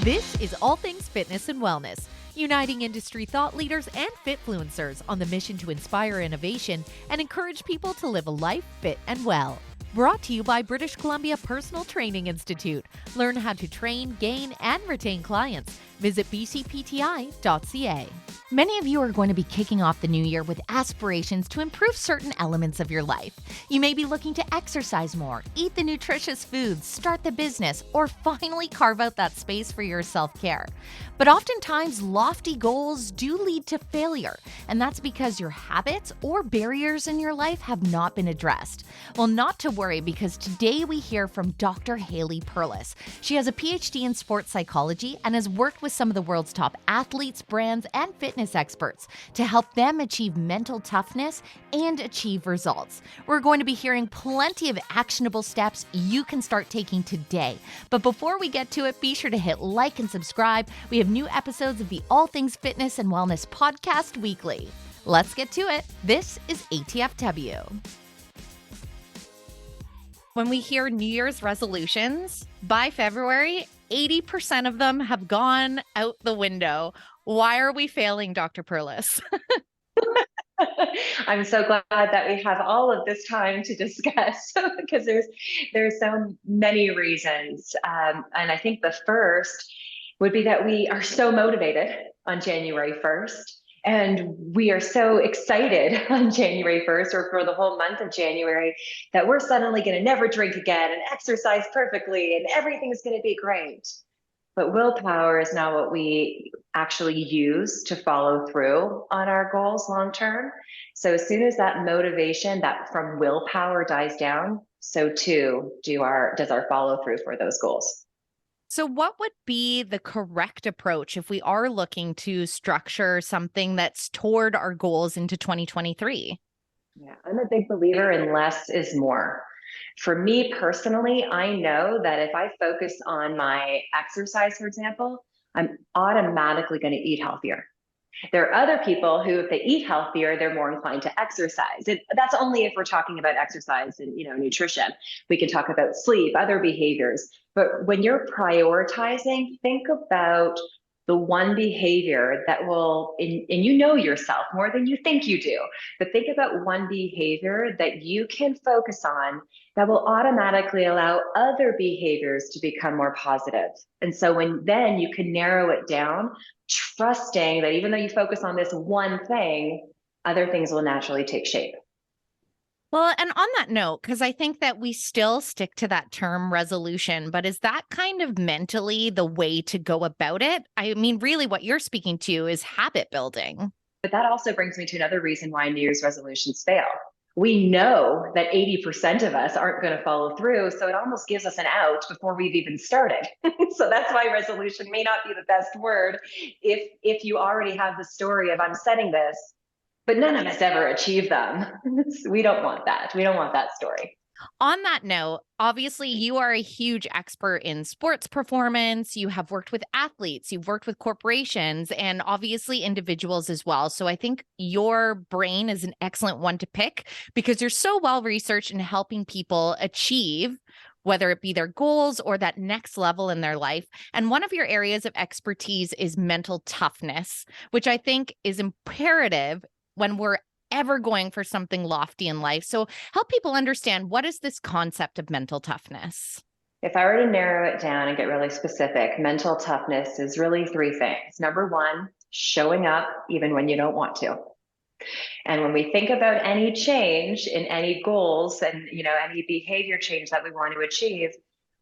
This is All Things Fitness and Wellness, uniting industry thought leaders and fitfluencers on the mission to inspire innovation and encourage people to live a life fit and well. Brought to you by British Columbia Personal Training Institute. Learn how to train, gain, and retain clients. Visit bcpti.ca. Many of you are going to be kicking off the new year with aspirations to improve certain elements of your life. You may be looking to exercise more, eat the nutritious foods, start the business, or finally carve out that space for your self-care. But oftentimes, lofty goals do lead to failure, and that's because your habits or barriers in your life have not been addressed. Well, not to worry, because today we hear from Dr. Hayley Perlus. She has a PhD in sports psychology and has worked with some of the world's top athletes, brands, and fitness experts to help them achieve mental toughness and achieve results. We're going to be hearing plenty of actionable steps you can start taking today. But before we get to it, be sure to hit like and subscribe. We have new episodes of the All Things Fitness and Wellness podcast weekly. Let's get to it. This is ATFW. When we hear New Year's resolutions, by February, 80% of them have gone out the window. Why are we failing, Dr. Perlus? I'm so glad that we have all of this time to discuss because there's so many reasons. And I think the first would be that we are so motivated on January 1st. And we are so excited on January 1st or for the whole month of January that we're suddenly going to never drink again and exercise perfectly and everything's going to be great. But willpower is not what we actually use to follow through on our goals long term. So as soon as that motivation that from willpower dies down, so too does our follow through for those goals. So what would be the correct approach if we are looking to structure something that's toward our goals into 2023? Yeah, I'm a big believer in less is more. For me personally, I know that if I focus on my exercise, for example, I'm automatically going to eat healthier. There are other people who, if they eat healthier, they're more inclined to exercise. That's only if we're talking about exercise and nutrition. We can talk about sleep, other behaviors. But when you're prioritizing, think about the one behavior that will, and you know yourself more than you think you do, but think about one behavior that you can focus on that will automatically allow other behaviors to become more positive. And so then you can narrow it down, trusting that even though you focus on this one thing, other things will naturally take shape. Well, and on that note, because I think that we still stick to that term resolution, but is that kind of mentally the way to go about it? I mean, really what you're speaking to is habit building. But that also brings me to another reason why New Year's resolutions fail. We know that 80% of us aren't going to follow through, so it almost gives us an out before we've even started. So that's why resolution may not be the best word if you already have the story of I'm setting this, but none of us ever achieve them. We don't want that. We don't want that story. On that note, obviously, you are a huge expert in sports performance. You have worked with athletes, you've worked with corporations, and obviously individuals as well. So I think your brain is an excellent one to pick because you're so well researched in helping people achieve, whether it be their goals or that next level in their life. And one of your areas of expertise is mental toughness, which I think is imperative when we're ever going for something lofty in life. So help people understand, what is this concept of mental toughness? If I were to narrow it down and get really specific, mental toughness is really three things. Number one, showing up even when you don't want to. And when we think about any change in any goals and any behavior change that we want to achieve,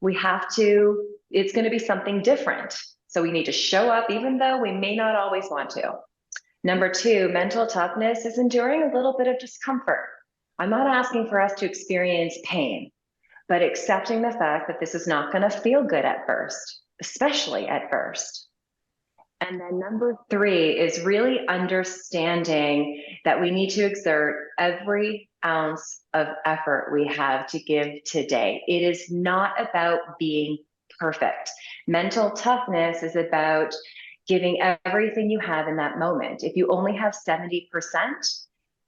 it's going to be something different. So we need to show up even though we may not always want to. Number two, mental toughness is enduring a little bit of discomfort. I'm not asking for us to experience pain, but accepting the fact that this is not going to feel good at first, especially at first. And then number three is really understanding that we need to exert every ounce of effort we have to give today. It is not about being perfect. Mental toughness is about giving everything you have in that moment. If you only have 70%,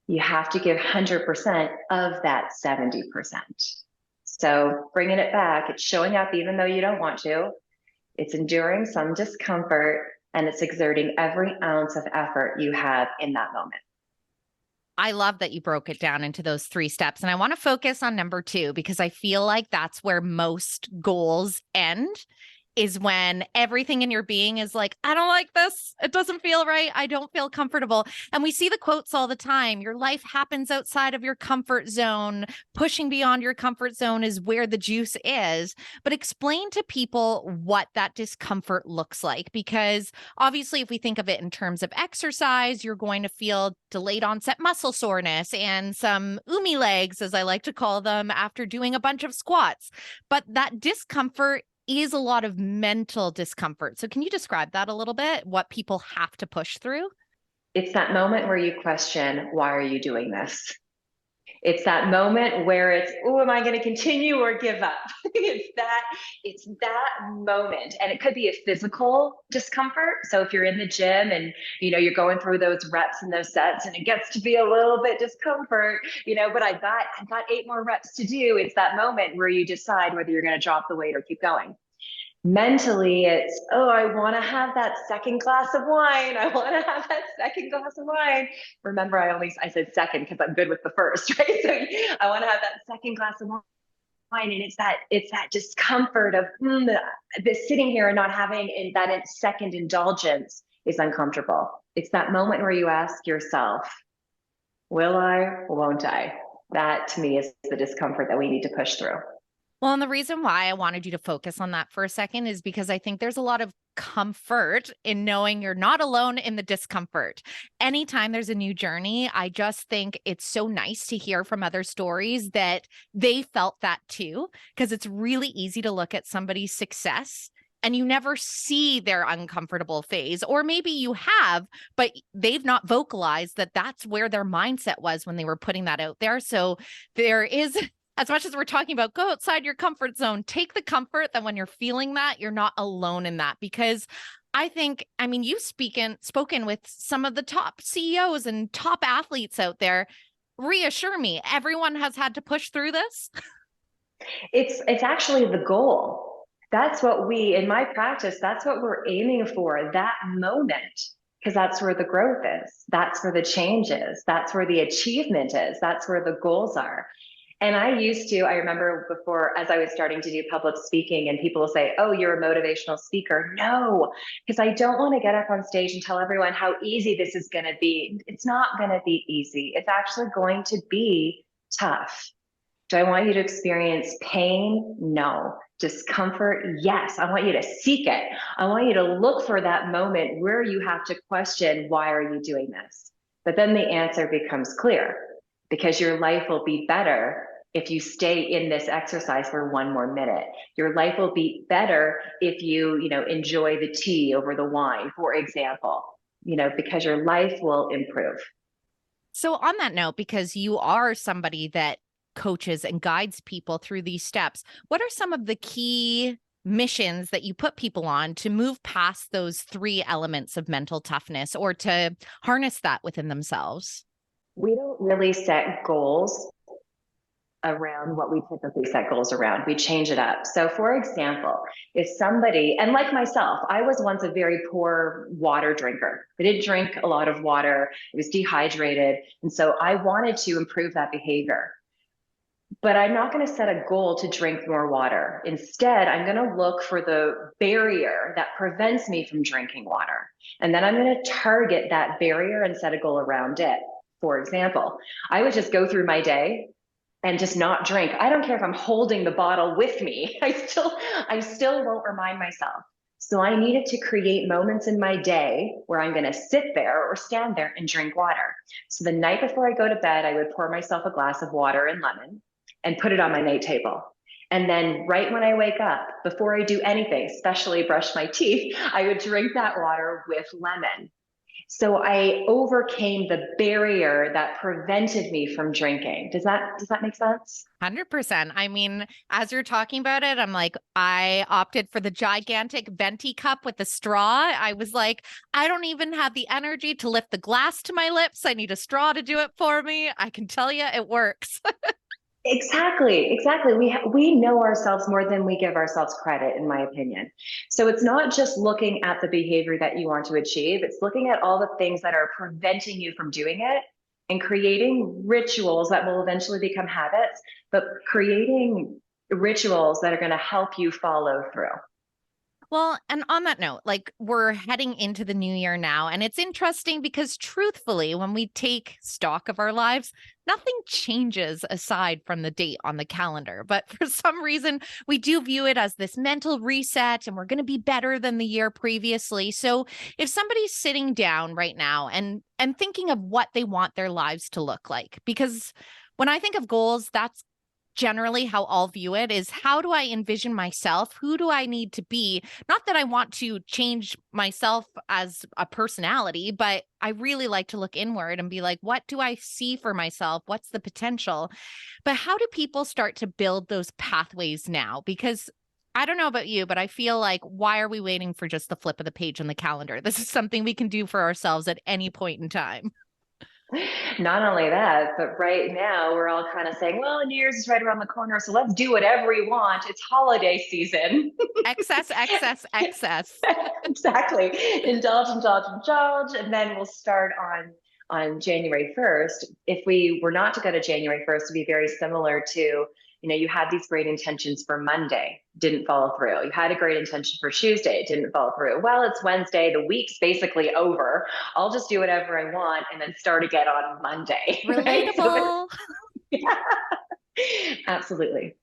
you have to give 100% of that 70%. So bringing it back, it's showing up even though you don't want to. It's enduring some discomfort, and it's exerting every ounce of effort you have in that moment. I love that you broke it down into those 3 steps. And I want to focus on number 2 because I feel like that's where most goals end, is when everything in your being is like, I don't like this. It doesn't feel right. I don't feel comfortable. And we see the quotes all the time. Your life happens outside of your comfort zone. Pushing beyond your comfort zone is where the juice is. But explain to people what that discomfort looks like, because obviously, if we think of it in terms of exercise, you're going to feel delayed onset muscle soreness and some umi legs, as I like to call them, after doing a bunch of squats. But that discomfort is a lot of mental discomfort. So can you describe that a little bit, what people have to push through? It's that moment where you question, why are you doing this? It's that moment where it's, oh, am I going to continue or give up? It's that moment. And it could be a physical discomfort. So if you're in the gym and, you're going through those reps and those sets and it gets to be a little bit discomfort, but I got 8 more reps to do. It's that moment where you decide whether you're going to drop the weight or keep going. Mentally, it's, oh, I want to have that second glass of wine. I want to have that second glass of wine. Remember, I said second because I'm good with the first, right? So I want to have that second glass of wine. And it's that discomfort of the sitting here and not having that second indulgence is uncomfortable. It's that moment where you ask yourself, will I, won't I? That to me is the discomfort that we need to push through. Well, and the reason why I wanted you to focus on that for a second is because I think there's a lot of comfort in knowing you're not alone in the discomfort. Anytime there's a new journey, I just think it's so nice to hear from other stories that they felt that too, because it's really easy to look at somebody's success and you never see their uncomfortable phase. Or maybe you have, but they've not vocalized that that's where their mindset was when they were putting that out there. So there is, as much as we're talking about go outside your comfort zone, take the comfort that when you're feeling that, you're not alone in that. Because you've spoken with some of the top CEOs and top athletes out there. Reassure me, everyone has had to push through this. It's actually the goal. That's what in my practice, that's what we're aiming for, that moment, because that's where the growth is. That's where the change is. That's where the achievement is. That's where the goals are. And I remember before, as I was starting to do public speaking, and people will say, oh, you're a motivational speaker. No, because I don't want to get up on stage and tell everyone how easy this is going to be. It's not going to be easy. It's actually going to be tough. Do I want you to experience pain? No. Discomfort? Yes. I want you to seek it. I want you to look for that moment where you have to question, why are you doing this? But then the answer becomes clear, because your life will be better if you stay in this exercise for 1 more minute. Your life will be better if you, enjoy the tea over the wine, for example, because your life will improve. So on that note, because you are somebody that coaches and guides people through these steps, what are some of the key missions that you put people on to move past those 3 elements of mental toughness, or to harness that within themselves? We don't really set goals around what we typically set goals around. We change it up. So for example, if somebody, and like myself, I was once a very poor water drinker. I didn't drink a lot of water. I was dehydrated. And so I wanted to improve that behavior. But I'm not going to set a goal to drink more water. Instead, I'm going to look for the barrier that prevents me from drinking water. And then I'm going to target that barrier and set a goal around it. For example, I would just go through my day and just not drink. I don't care if I'm holding the bottle with me. I still won't remind myself. So I needed to create moments in my day where I'm going to sit there or stand there and drink water. So the night before I go to bed, I would pour myself a glass of water and lemon and put it on my night table. And then right when I wake up, before I do anything, especially brush my teeth, I would drink that water with lemon. So I overcame the barrier that prevented me from drinking. Does that make sense? 100%. As you're talking about it, I'm like, I opted for the gigantic venti cup with the straw. I was like, I don't even have the energy to lift the glass to my lips. I need a straw to do it for me. I can tell you it works. Exactly, exactly. We know ourselves more than we give ourselves credit, in my opinion. So it's not just looking at the behavior that you want to achieve, it's looking at all the things that are preventing you from doing it and creating rituals that will eventually become habits, but creating rituals that are going to help you follow through. Well, and on that note, like we're heading into the new year now, and it's interesting because truthfully, when we take stock of our lives, nothing changes aside from the date on the calendar. But for some reason, we do view it as this mental reset and we're going to be better than the year previously. So if somebody's sitting down right now and thinking of what they want their lives to look like, because when I think of goals, that's generally how I'll view it is how do I envision myself? Who do I need to be? Not that I want to change myself as a personality, but I really like to look inward and be like, what do I see for myself? What's the potential? But how do people start to build those pathways now? Because I don't know about you, but I feel like why are we waiting for just the flip of the page on the calendar? This is something we can do for ourselves at any point in time. Not only that, but right now we're all kind of saying, well, New Year's is right around the corner, so let's do whatever we want. It's holiday season. Excess, excess, excess. Exactly. Indulge, indulge, indulge. And then we'll start on January 1st. If we were not to go to January 1st, it'd be very similar to, you had these great intentions for Monday, didn't follow through. You had a great intention for Tuesday, didn't follow through. Well, it's Wednesday, the week's basically over. I'll just do whatever I want and then start again on Monday. Right? Relatable. Yeah, absolutely.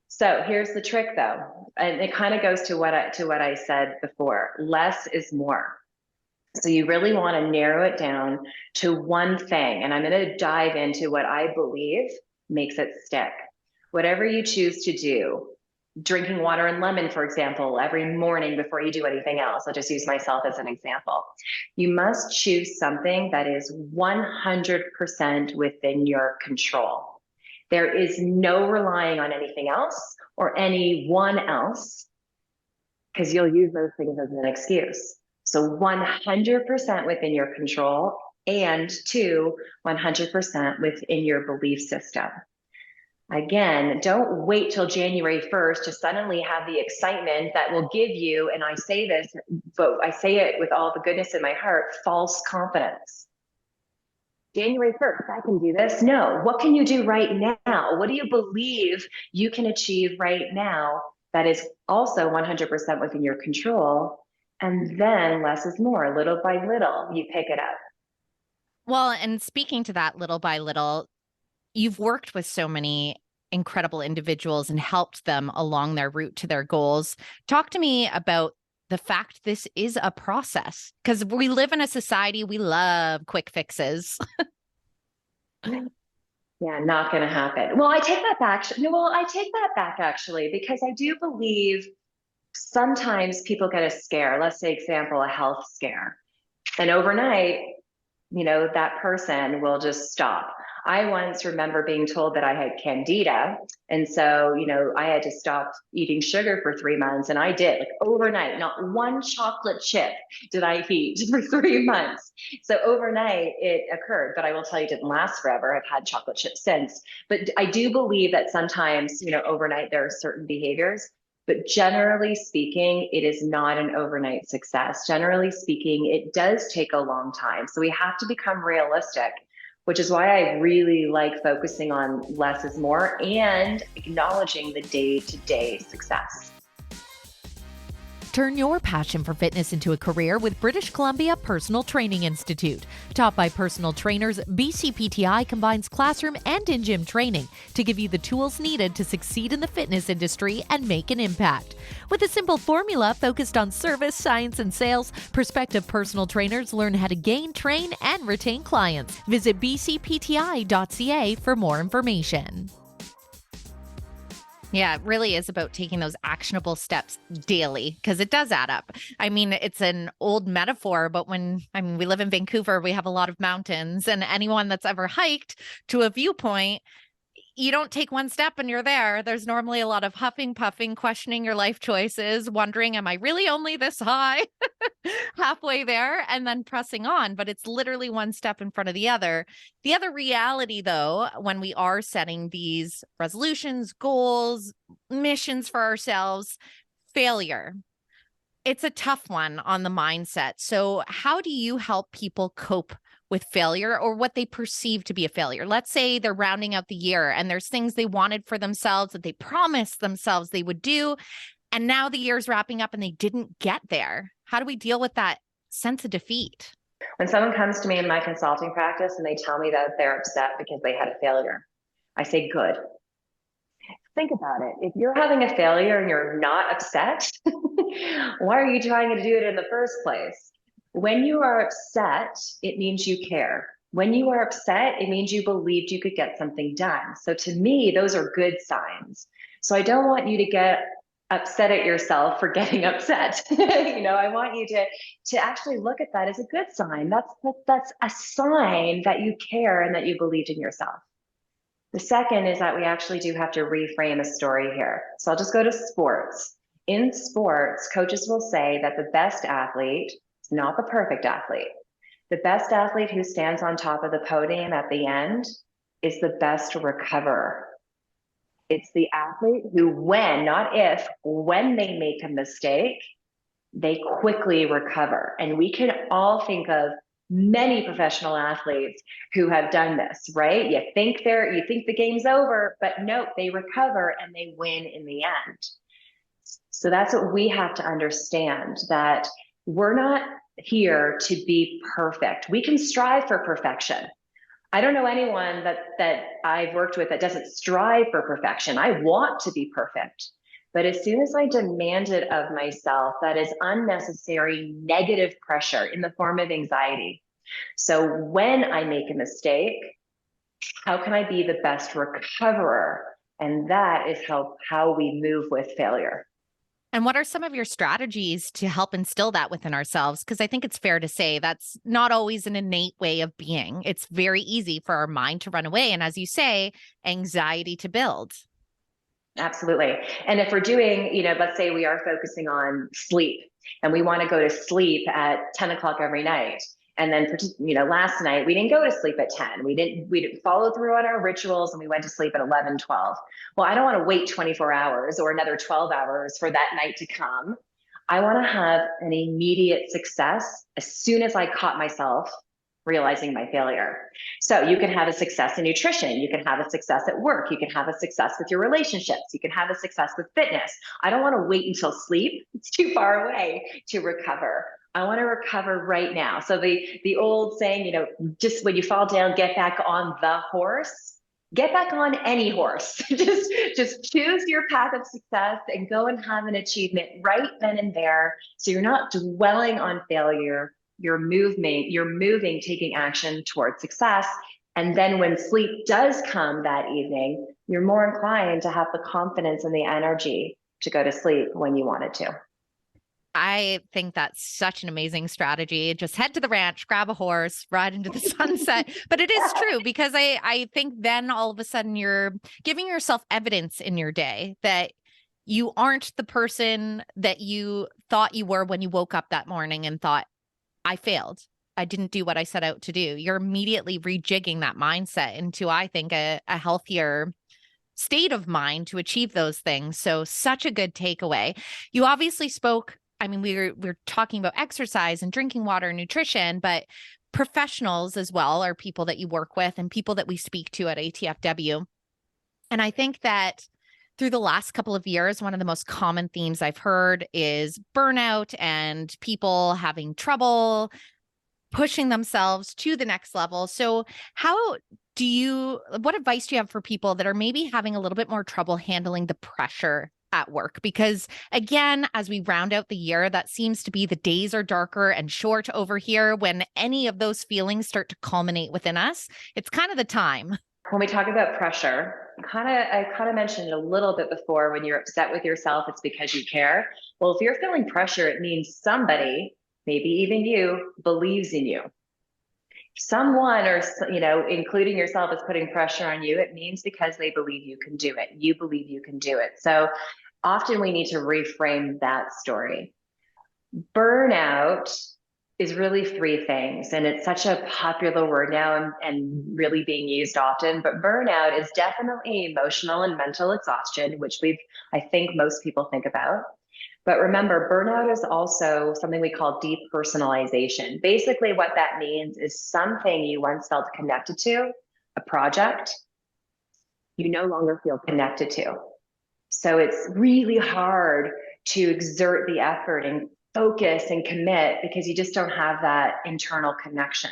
So here's the trick though, and it kind of goes to what I said before. Less is more. So you really want to narrow it down to one thing. And I'm going to dive into what I believe makes it stick. Whatever you choose to do, drinking water and lemon, for example, every morning before you do anything else. I'll just use myself as an example. You must choose something that is 100% within your control. There is no relying on anything else or anyone else because you'll use those things as an excuse. So 100% within your control, and two, 100% within your belief system. Again, don't wait till January 1st to suddenly have the excitement that will give you, and I say this, but I say it with all the goodness in my heart, false confidence. January 1st, I can do this. No, what can you do right now? What do you believe you can achieve right now that is also 100% within your control? And then less is more, little by little, you pick it up. Well, and speaking to that little by little, you've worked with so many incredible individuals and helped them along their route to their goals. Talk to me about the fact this is a process because we live in a society, we love quick fixes. Yeah, not going to happen. Well, I take that back. Well, I take that back actually, because I do believe sometimes people get a scare. Let's say, example, a health scare. And overnight, that person will just stop. I once remember being told that I had candida. And so, I had to stop eating sugar for 3 months. And I did, like overnight, not one chocolate chip did I eat for 3 months. So overnight it occurred, but I will tell you, it didn't last forever. I've had chocolate chips since. But I do believe that sometimes, overnight there are certain behaviors. But generally speaking, it is not an overnight success. Generally speaking, it does take a long time. So we have to become realistic, which is why I really like focusing on less is more and acknowledging the day-to-day success. Turn your passion for fitness into a career with British Columbia Personal Training Institute. Taught by personal trainers, BCPTI combines classroom and in-gym training to give you the tools needed to succeed in the fitness industry and make an impact. With a simple formula focused on service, science, and sales, prospective personal trainers learn how to gain, train, and retain clients. Visit bcpti.ca for more information. Yeah, it really is about taking those actionable steps daily because it does add up. I mean, it's an old metaphor, but we live in Vancouver, we have a lot of mountains, and anyone that's ever hiked to a viewpoint, you don't take one step and you're there. There's normally a lot of huffing, puffing, questioning your life choices, wondering, am I really only this high? Halfway there, and then pressing on. But it's literally one step in front of the other. The other reality, though, when we are setting these resolutions, goals, missions for ourselves, failure. It's a tough one on the mindset. So, how do you help people cope with failure or what they perceive to be a failure? Let's say they're rounding out the year and there's things they wanted for themselves that they promised themselves they would do. And now the year's wrapping up and they didn't get there. How do we deal with that sense of defeat? When someone comes to me in my consulting practice and they tell me that they're upset because they had a failure, I say, good. Think about it. If you're having a failure and you're not upset, why are you trying to do it in the first place? When you are upset, it means you care. When you are upset, it means you believed you could get something done. So to me, those are good signs. So I don't want you to get upset at yourself for getting upset. I want you to actually look at that as a good sign. That's a sign that you care and that you believed in yourself. The second is that we actually do have to reframe a story here. So I'll just go to sports. In sports, coaches will say that the best athlete is not the perfect athlete. The best athlete who stands on top of the podium at the end is the best recoverer. It's the athlete who, not if, when they make a mistake, they quickly recover. And we can all think of many professional athletes who have done this, right? You think the game's over, but no, they recover and they win in the end. So that's what we have to understand, that we're not here to be perfect. We can strive for perfection. I don't know anyone that I've worked with that doesn't strive for perfection. I want to be perfect. But as soon as I demand it of myself, that is unnecessary negative pressure in the form of anxiety. So when I make a mistake, how can I be the best recoverer? And that is how we move with failure. And what are some of your strategies to help instill that within ourselves? Because I think it's fair to say that's not always an innate way of being. It's very easy for our mind to run away. And as you say, anxiety to build. Absolutely. And if we're doing, let's say we are focusing on sleep and we want to go to sleep at 10 o'clock every night. And then, last night we didn't go to sleep at 10. We didn't follow through on our rituals and we went to sleep at 11, 12. Well, I don't want to wait 24 hours or another 12 hours for that night to come. I want to have an immediate success as soon as I caught myself realizing my failure. So you can have a success in nutrition. You can have a success at work. You can have a success with your relationships. You can have a success with fitness. I don't want to wait until sleep. It's too far away to recover. I want to recover right now. So the old saying, just when you fall down, get back on the horse. Get back on any horse. just choose your path of success and go and have an achievement right then and there. So you're not dwelling on failure. You're moving, taking action towards success. And then when sleep does come that evening, you're more inclined to have the confidence and the energy to go to sleep when you wanted to. I think that's such an amazing strategy. Just head to the ranch, grab a horse, ride into the sunset. But it is true, because I think then all of a sudden you're giving yourself evidence in your day that you aren't the person that you thought you were when you woke up that morning and thought, I failed. I didn't do what I set out to do. You're immediately rejigging that mindset into, I think, a healthier state of mind to achieve those things. So such a good takeaway. You obviously spoke, we're talking about exercise and drinking water and nutrition, but professionals as well are people that you work with and people that we speak to at ATFW. And I think that through the last couple of years, one of the most common themes I've heard is burnout and people having trouble pushing themselves to the next level. So what advice do you have for people that are maybe having a little bit more trouble handling the pressure at work? Because again, as we round out the year, that seems to be the days are darker and short over here. When any of those feelings start to culminate within us, it's kind of the time. When we talk about pressure, I kind of mentioned it a little bit before. When you're upset with yourself, it's because you care. Well, if you're feeling pressure, it means somebody, maybe even you, believes in you. someone or, including yourself is putting pressure on you, it means because they believe you can do it. You believe you can do it. So often we need to reframe that story. Burnout is really three things, and it's such a popular word now and really being used often. But burnout is definitely emotional and mental exhaustion, which I think most people think about. But remember, burnout is also something we call depersonalization. Basically, what that means is something you once felt connected to, a project, you no longer feel connected to. So it's really hard to exert the effort and focus and commit because you just don't have that internal connection.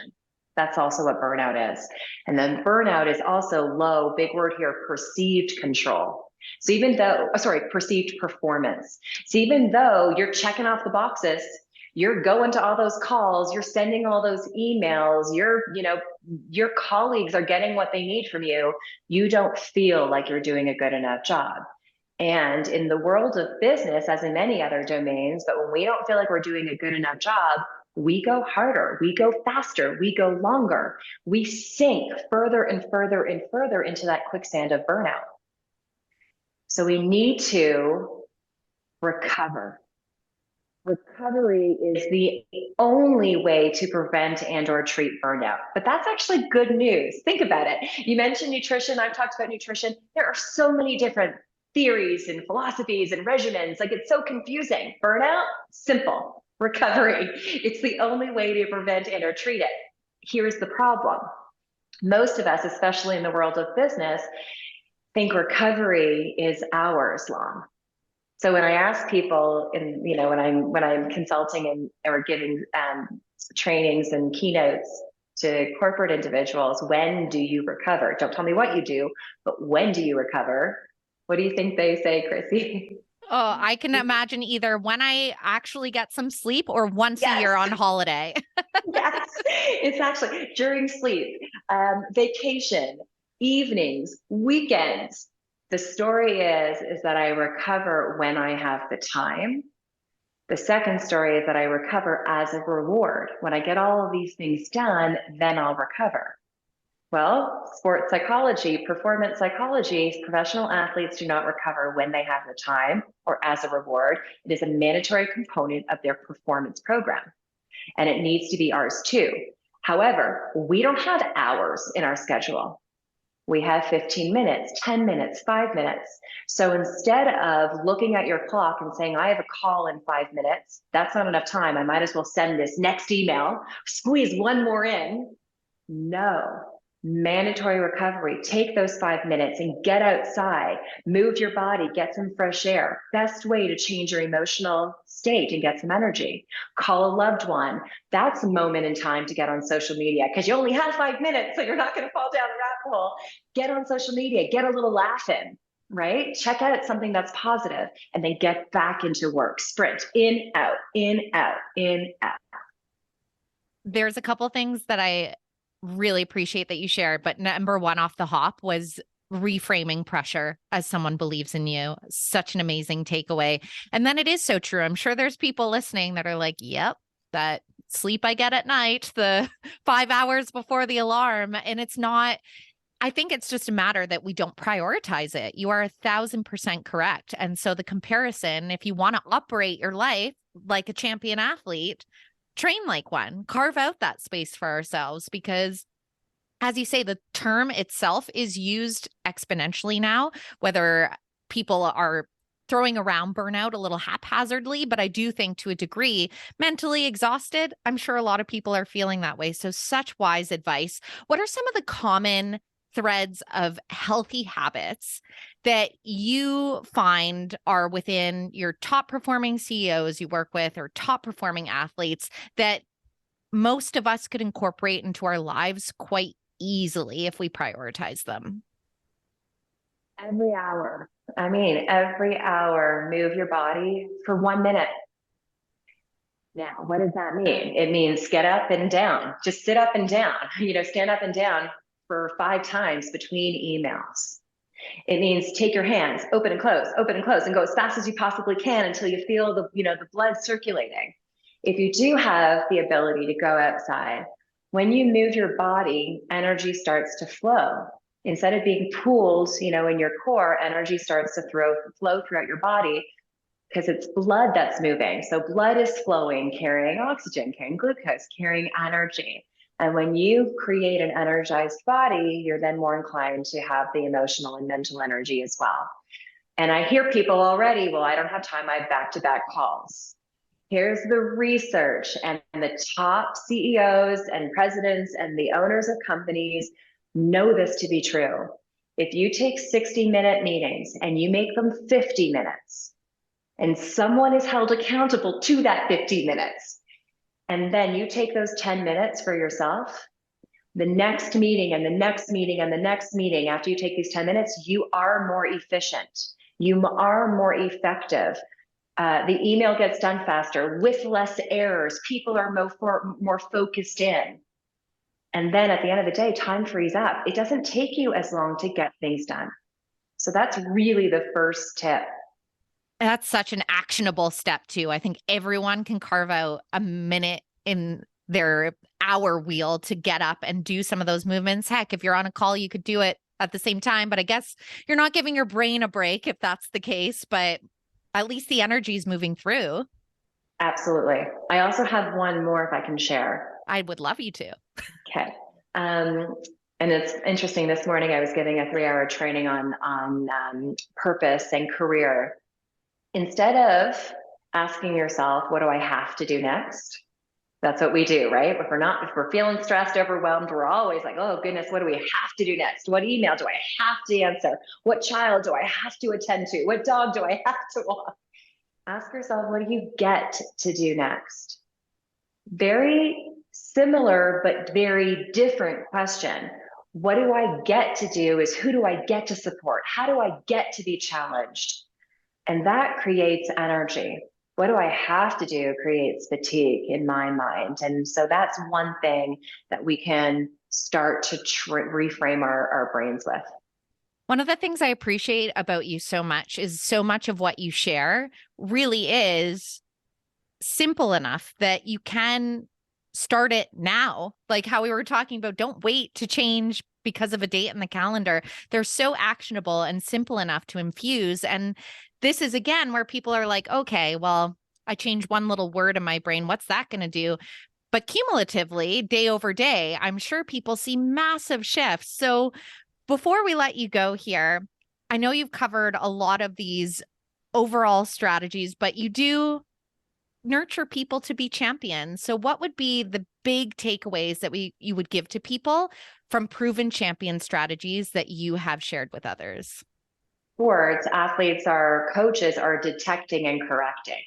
That's also what burnout is. And then burnout is also low, big word here, perceived control. So even though, perceived performance. So even though you're checking off the boxes, you're going to all those calls, you're sending all those emails, your colleagues are getting what they need from you, you don't feel like you're doing a good enough job. And in the world of business, as in many other domains, but when we don't feel like we're doing a good enough job, we go harder, we go faster, we go longer, we sink further and further and further into that quicksand of burnout. So we need to recover. Recovery is the only way to prevent and or treat burnout. But that's actually good news. Think about it. You mentioned nutrition. I've talked about nutrition. There are so many different theories and philosophies and regimens. Like, it's so confusing. Burnout, simple. Recovery, it's the only way to prevent and or treat it. Here's the problem. Most of us, especially in the world of business, think recovery is hours long. So when I ask people when I'm consulting or giving trainings and keynotes to corporate individuals, when do you recover? Don't tell me what you do, but when do you recover? What do you think they say, Chrissy? Oh, I can imagine either when I actually get some sleep or once Yes. a year on holiday. Yes, it's actually during sleep, vacation, evenings, weekends. The story is that I recover when I have the time. The second story is that I recover as a reward. When I get all of these things done, then I'll recover. Well, sports psychology, performance psychology, professional athletes do not recover when they have the time or as a reward. It is a mandatory component of their performance program, and it needs to be ours too. However, we don't have hours in our schedule. We have 15 minutes, 10 minutes, 5 minutes. So instead of looking at your clock and saying, I have a call in 5 minutes, that's not enough time, I might as well send this next email, squeeze one more in. No, mandatory recovery. Take those 5 minutes and get outside, move your body, get some fresh air. Best way to change your emotional state and get some energy. Call a loved one. That's a moment in time to get on social media because you only have 5 minutes, so you're not going to fall down the rabbit hole. Get on social media, get a little laugh in, right? Check out something that's positive and then get back into work. Sprint, in, out, in, out, in, out. There's a couple things that I really appreciate that you shared, but number one off the hop was reframing pressure as someone believes in you. Such an amazing takeaway. And then it is so true. I'm sure there's people listening that are like, yep, that sleep I get at night, the 5 hours before the alarm. And it's not, I think it's just a matter that we don't prioritize it. You are 1,000% correct. And so the comparison, if you want to operate your life like a champion athlete, train like one, carve out that space for ourselves, because as you say, the term itself is used exponentially now, whether people are throwing around burnout a little haphazardly, but I do think to a degree, mentally exhausted, I'm sure a lot of people are feeling that way. So such wise advice. What are some of the common threads of healthy habits that you find are within your top performing CEOs you work with or top performing athletes that most of us could incorporate into our lives quite easily if we prioritize them? Every hour. Every hour, move your body for 1 minute. Now, what does that mean? It means get up and down. Just sit up and down. Stand up and down for 5 times between emails. It means take your hands, open and close, and go as fast as you possibly can until you feel the blood circulating. If you do have the ability to go outside, When you move your body, energy starts to flow. Instead of being pooled, in your core, energy starts to flow throughout your body because it's blood that's moving. So blood is flowing, carrying oxygen, carrying glucose, carrying energy. And when you create an energized body, you're then more inclined to have the emotional and mental energy as well. And I hear people already, well, I don't have time, I have back-to-back calls. Here's the research, and the top CEOs and presidents and the owners of companies know this to be true. If you take 60-minute meetings and you make them 50 minutes, and someone is held accountable to that 50 minutes, and then you take those 10 minutes for yourself, the next meeting and the next meeting and the next meeting, after you take these 10 minutes, you are more efficient. You are more effective. The email gets done faster with less errors. People are more focused in. And then at the end of the day, time frees up. It doesn't take you as long to get things done. So that's really the first tip. That's such an actionable step too. I think everyone can carve out a minute in their hour wheel to get up and do some of those movements. Heck, if you're on a call, you could do it at the same time, but I guess you're not giving your brain a break if that's the case, but at least the energy is moving through. Absolutely. I also have one more if I can share. I would love you to. Okay. And it's interesting. This morning I was giving a 3-hour training on purpose and career. Instead of asking yourself, what do I have to do next? That's what we do, right? If we're feeling stressed, overwhelmed, we're always like, oh goodness, what do we have to do next? What email do I have to answer? What child do I have to attend to? What dog do I have to walk? Ask yourself, what do you get to do next? Very similar, but very different question. What do I get to do is who do I get to support? How do I get to be challenged? And that creates energy. What do I have to do creates fatigue in my mind. And so that's one thing that we can start to reframe our brains with. One of the things I appreciate about you so much is so much of what you share really is simple enough that you can start it now. Like how we were talking about, don't wait to change because of a date in the calendar. They're so actionable and simple enough to infuse. And this is, again, where people are like, okay, well, I changed one little word in my brain. What's that going to do? But cumulatively, day over day, I'm sure people see massive shifts. So before we let you go here, I know you've covered a lot of these overall strategies, but you do nurture people to be champions. So what would be the big takeaways that you would give to people from proven champion strategies that you have shared with others? Sports athletes, our coaches are detecting and correcting.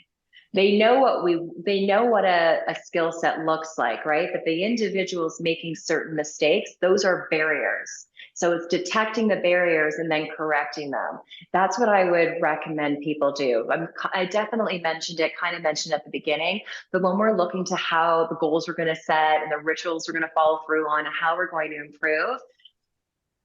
They know what a skill set looks like, right? But the individuals making certain mistakes, those are barriers. So it's detecting the barriers and then correcting them. That's what I would recommend people do. I definitely mentioned it at the beginning, but when we're looking to how the goals we're going to set and the rituals we're going to follow through on, how we're going to improve,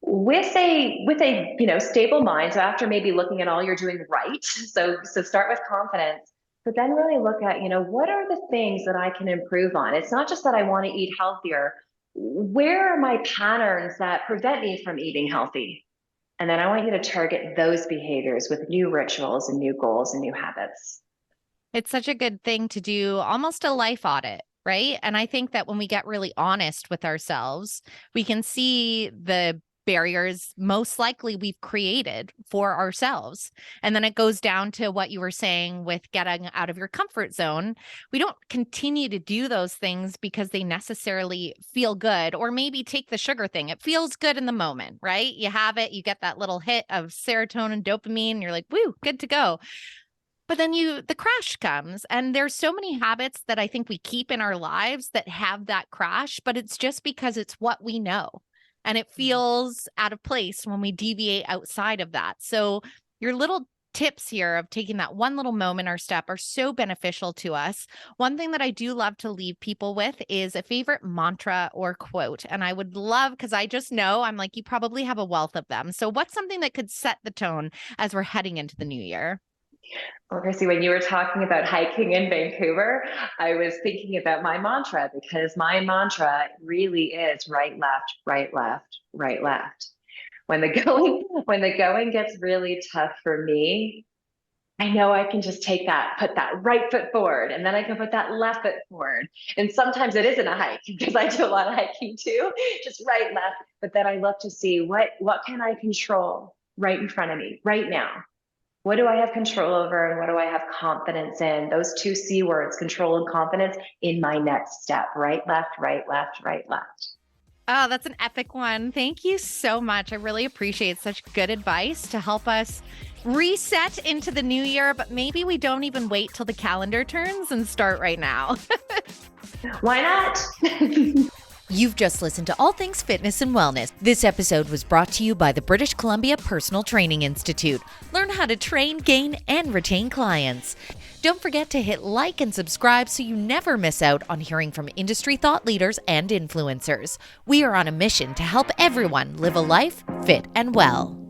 with a stable mind. So after maybe looking at all you're doing right, so start with confidence, but then really look at, what are the things that I can improve on? It's not just that I want to eat healthier. Where are my patterns that prevent me from eating healthy? And then I want you to target those behaviors with new rituals and new goals and new habits. It's such a good thing to do, almost a life audit, right? And I think that when we get really honest with ourselves, we can see the barriers most likely we've created for ourselves. And then it goes down to what you were saying with getting out of your comfort zone. We don't continue to do those things because they necessarily feel good, or maybe take the sugar thing. It feels good in the moment, right? You have it, you get that little hit of serotonin, dopamine, you're like, woo, good to go. But then the crash comes, and there's so many habits that I think we keep in our lives that have that crash, but it's just because it's what we know. And it feels out of place when we deviate outside of that. So your little tips here of taking that one little moment or step are so beneficial to us. One thing that I do love to leave people with is a favorite mantra or quote. And I would love, because I just know, I'm like, you probably have a wealth of them. So what's something that could set the tone as we're heading into the new year? Well, Chrissy, when you were talking about hiking in Vancouver, I was thinking about my mantra because my mantra really is right, left, right, left, right, left. When the going gets really tough for me, I know I can just put that right foot forward, and then I can put that left foot forward. And sometimes it isn't a hike because I do a lot of hiking too, just right, left. But then I look to see what can I control right in front of me right now. What do I have control over and what do I have confidence in? Those two C words, control and confidence, in my next step. Right, left, right, left, right, left. Oh, that's an epic one. Thank you so much. I really appreciate such good advice to help us reset into the new year, but maybe we don't even wait till the calendar turns and start right now. Why not? You've just listened to All Things Fitness and Wellness. This episode was brought to you by the British Columbia Personal Training Institute. Learn how to train, gain, and retain clients. Don't forget to hit like and subscribe so you never miss out on hearing from industry thought leaders and influencers. We are on a mission to help everyone live a life fit and well.